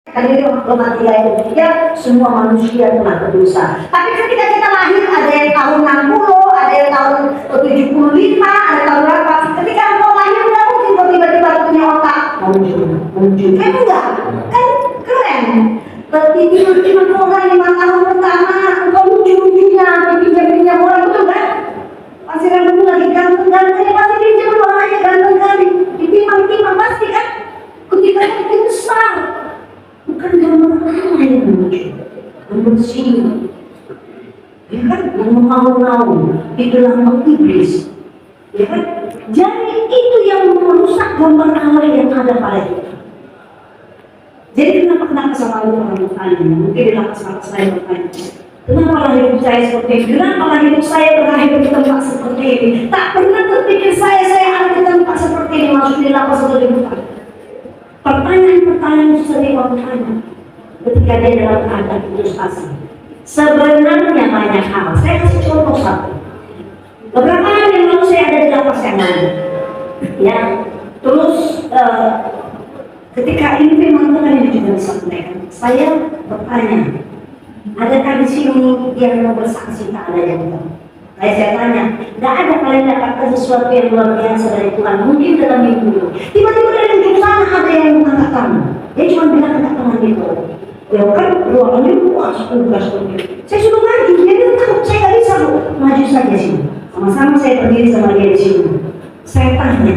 Karena ini Roma 3 ayat 3, semua manusia telah berdosa. Tapi ketika kita lahir, ada yang tahun 60, ada yang tahun 75, ada tahun berapa. Ketika engkau lahir, nggak mungkin kau tiba-tiba punya otak muncul. Kan enggak? Kan keren. Tiba-tiba orang 5 tahun pertama, engkau muncul-munculnya, pinjam-pinjam orang, betul kan? Pasti rambutmu lagi ganteng-gantengnya, pasti pinjam orang aja ganteng kali. Ditimang-timang pasti kan? Ketika itu besar. Bukan gambar Allah yang muncul, gambar sini, ya kan, yang mengaung-ngaung di dalam iblis, ya kan. Jadi itu yang merusak gambar Allah yang ada pada kita. Jadi kenapa sama orang bertanya? Mungkin di lapas-lapas saya bertanya, kenapa lah hidup saya seperti ini? Kenapa lah hidup saya berakhir di tempat seperti ini? Tak pernah terpikir saya ada di tempat seperti ini, maksudnya di lapas atau di hutan. Pertanyaan itu sering orang tanya ketika dia dalam keadaan putus asa. Sebenarnya banyak hal. Saya kasih contoh satu. Beberapa hari yang lalu saya ada di lapas yang lain. Ya, terus ketika ini memang Tuhan juga disampaikan. Saya bertanya, adakah di sini yang mau bersaksi? Tak ada yang tahu. Saya tanya, tidak ada kalian dapatkan sesuatu yang luar biasa dari Tuhan? Mungkin dalam minggu tiba-tiba dari ujung sana ada yang angkat tangan. Dia cuma bilang angkat tangan gitu. Ya kan ruangannya luas, tugas. Saya sudah maju, dia bilang takut saya nggak bisa maju saja sini. Sama-sama saya berdiri sama dia di sini. Saya tanya,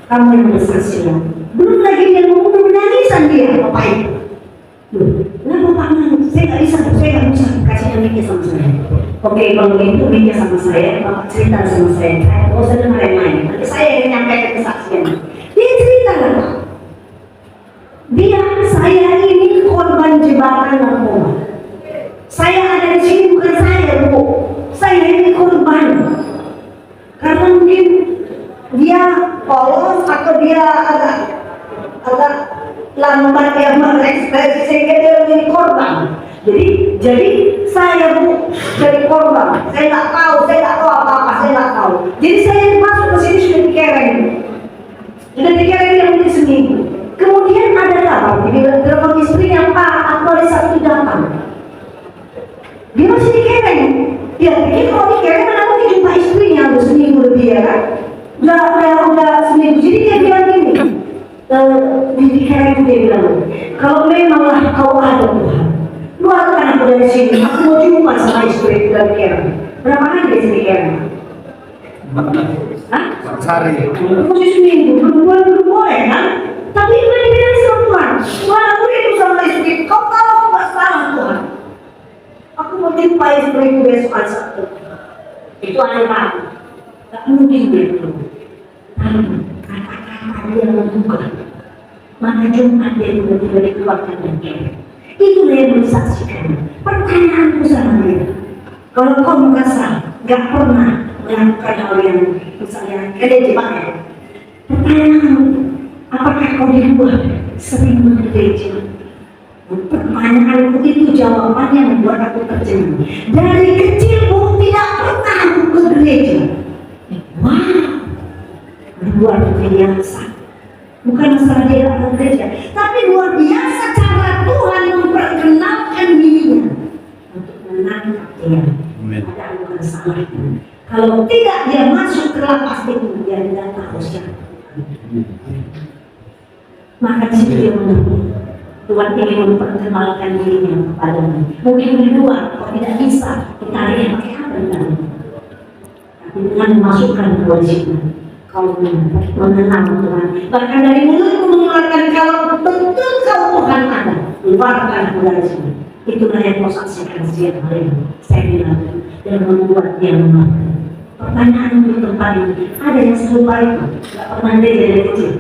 kamu yang bersaksi ya? Belum lagi dia ngomong menangisan dia, apa itu? Kenapa Pak nangis? Saya nggak bisa kasih mikir sama saya. Oke, kalau begitu mikir sama saya, Bapak cerita sama saya. Saya usah dengar yang lain. Nanti saya yang menyampaikan kesaksian. Dia cerita lah, Pak. Saya ini korban jebakan narkoba. Saya ada di sini bukan saya, Bu. Saya ini korban. Karena mungkin dia polos atau dia agak lambat dia mengekspresi sehingga dia menjadi korban. Jadi saya Bu jadi korban. Saya nggak tahu apa-apa, saya nggak tahu. Jadi saya masuk ke sini sudah dikereng yang mungkin seminggu. Kemudian ada kabar di telepon istrinya, Pak, aku hari Sabtu datang. Dia masih dikereng. Ya, pikir kalau dikereng mana mungkin jumpa istrinya udah seminggu lebih ya kan? Udah seminggu. Jadi dia bilang gini. Dikereng dia bilang, kalau memanglah kau ada Tuhan, keluarkan aku dari sini. Aku mau jumpa sama istri dari Kereng. Berapa hari dia sini Kereng? Hah? Sehari. Masih seminggu, belum boleh kan? Tapi itu yang dibilang sama Tuhan. Tuhan, aku itu sama istri. Kau tahu aku gak salah Tuhan. Aku mau jumpa istriku besok hari Sabtu. Itu hari Rabu. Gak mungkin dia belum. Kata-kata dia membuka. Maka Jumat dia tiba-tiba dikeluarkan dari Kereng. Itulah yang disaksikan. Pertanyaanku sama dia, kalau kau merasa gak pernah melakukan hal yang misalnya kalian jebaknya, pertanyaan, apakah kau di luar sering bergereja? Pertanyaanku itu jawabannya membuat aku tercengang. Dari kecil Bu tidak pernah aku ke gereja. Wow, luar biasa. Bukan masalah dia datang gereja, tapi luar biasa cara Tuhan memperkenalkan dirinya untuk menangkap dia. Ada bukan salah. Kalau tidak dia masuk ke lapas itu, dia tidak tahu siapa. Maka dia menunggu. Tuhan ingin memperkenalkan dirinya kepadanya. Mungkin di luar, kalau tidak bisa, kita lihat pakai apa dengan? Tapi dengan memasukkan kewajiban. Kau mengenal Tuhan. Bahkan dari mulutmu mengeluarkan kalau betul kau Tuhan ada, keluarkan aku dari sini. Itulah yang kau saksikan setiap hari. Saya bilang dan membuat dia mengerti. Pertanyaan untuk tempat ini, ada yang serupa itu? Tidak pernah dia dari kecil.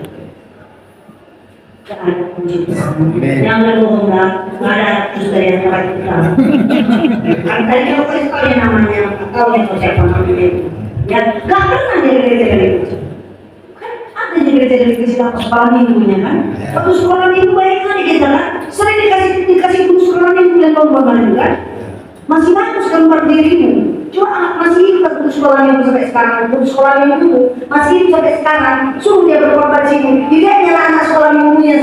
Tidak ada kunci bersama. Yang lalu nggak ada justru yang kita. Tadi kau kasih tahu yang namanya, kau yang kau siapa namanya itu. Ya, nggak pernah dia gereja dari kecil. Kan ada di gereja dari kecil apa sekolah minggunya kan? Waktu sekolah minggu baik kali kita kan? Sering dikasih buku sekolah minggu dan lomba kan? Masih bagus gambar dirimu. Cuma anak masih hidup untuk sekolah minggu sampai sekarang, untuk sekolah minggu masih hidup sampai sekarang, suruh dia berkorban sini. Tidak nyala anak sekolah minggunya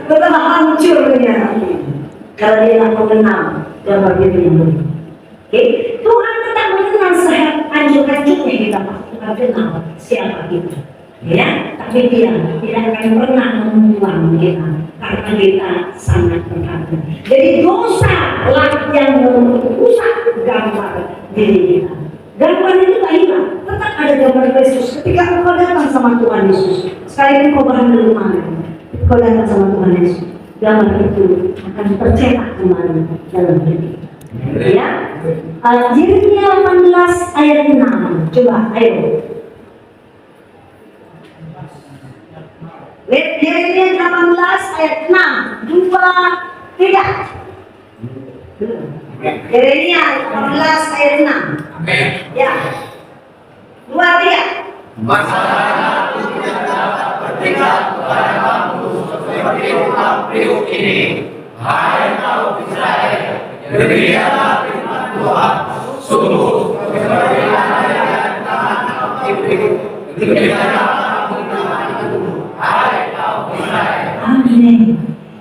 betapa hancur dunia. Kalau dia tak mengenal gambar dia minggu. Oke, Tuhan tetap mengenal sehat hancur-hancurnya kita pasti kenal siapa kita. Ya, tapi dia tidak akan pernah membuang kita karena kita sangat berharga. Jadi dosa lah yang merusak gambar diri kita. Gambar itu tak hilang, tetap ada gambar Yesus. Ketika engkau datang sama Tuhan Yesus, sekalipun kau berada di mana, kau datang sama Tuhan Yesus, gambar itu akan tercetak kembali dalam diri. Ya, Yeremia 18 ayat 6. Coba, ayo. Yeremia 18 ayat 6, 2, 3. Yeremia 18 ayat 6. Ya. 2, 3. Masalah itu tidak dapat bertingkah kepada kamu seperti April ini. Hai kaum Israel, demikianlah firman Tuhan. Sungguh berbeda dengan tangan April. Demikianlah hai kaum Israel. Amin.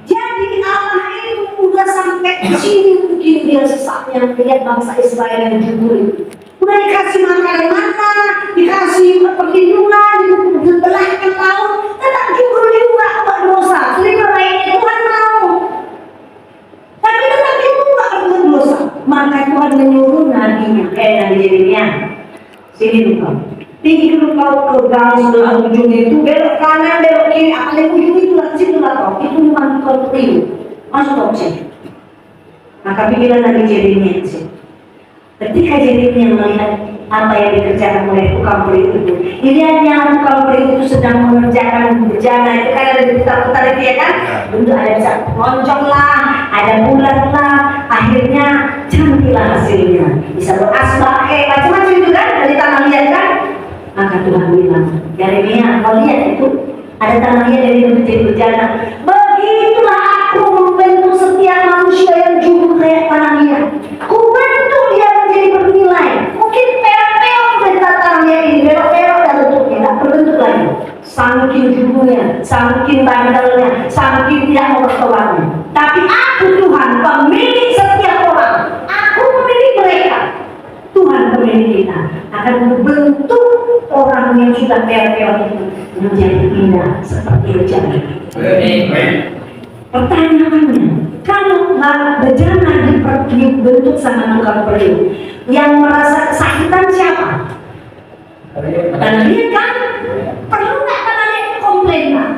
Jadi Allah itu udah sampai di sini mungkin dia sesatnya lihat bangsa Israel yang jujur. Udah dikasih makanan mana, dikasih perlindungan, dibelahkan laut, tetap jujur juga buat dosa. Selama lainnya Tuhan mau, tapi tetap juga berbuat dosa. Maka Tuhan menyuruh nabinya, Nabi Yeremia, sini dulu. Tinggi dulu kau ke gang sebelah ujung itu, belok kanan, belok kiri, paling ujung itu lah, situ lah kau. Itu memang kau teriu, masuk kau sini. Maka pikiran Nabi Yeremia sih. Ketika Yeremia melihat apa yang dikerjakan oleh tukang peri itu, dilihatnya tukang peri itu sedang mengerjakan bejana. Itu kan ada di putar-putar itu ya kan? Tentu ada bisa lonjong lah, ada bulat lah. Akhirnya cantiklah hasilnya. Bisa berasbak, macam-macam itu kan dari tanah liat kan? Maka Tuhan bilang, Yeremia, kau lihat itu ada tanah liat dari menjadi bejana. Begitulah aku membentuk setiap manusia yang jujur kayak tanah liat. Ku bentuk dia menjadi bernilai. Mungkin peok-peok dari tanah liat ini, belok-belok dan bentuknya tidak berbentuk lagi. Saking jujurnya, saking bandelnya, saking tidak mau bertobatnya. Tapi aku Tuhan, pemilik setiap orang. Aku pemilik mereka. Tuhan pemilik kita akan membentuk orang yang sudah peok-peok itu menjadi indah seperti bejana. Pertanyaannya, kalau bejana dibentuk sama tukang peri, yang merasa kesakitan siapa? Tanah liat kan? Perlu nggak tanah liat komplain nggak?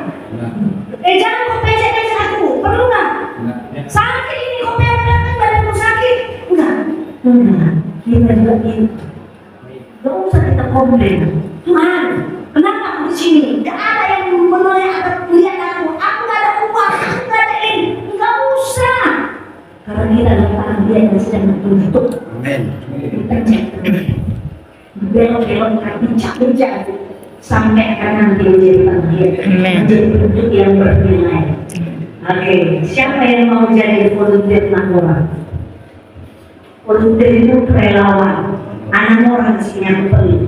Jangan kau pesek-pesek aku, perlu nggak? Sakit ini kau peok-peok kan badanku sakit? Enggak. Kita juga ini. Gak usah kita komplain. Tuhan, kenapa aku di sini? Gak ada yang menolak atau melihat aku. Aku gak ada uang, aku gak ada ini. Gak usah. Karena kita adalah tanah dia yang sedang berbentuk. Kita cek. Belok-belok, bincang-bincang. Sampai akan nanti menjadi tanah dia. Menjadi bentuk yang bernilai. Oke, siapa yang mau jadi volunteer Nagora? Volunteer itu relawan. Anak orang sini yang perlu.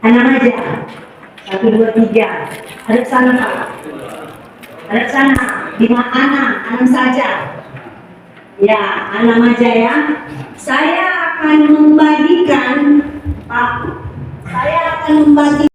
Anak aja. 1, 2, 3. Ada sana Pak. Ada sana. 5 anak saja. Ya, anak aja ya. Saya akan membagikan Pak. Saya akan membagi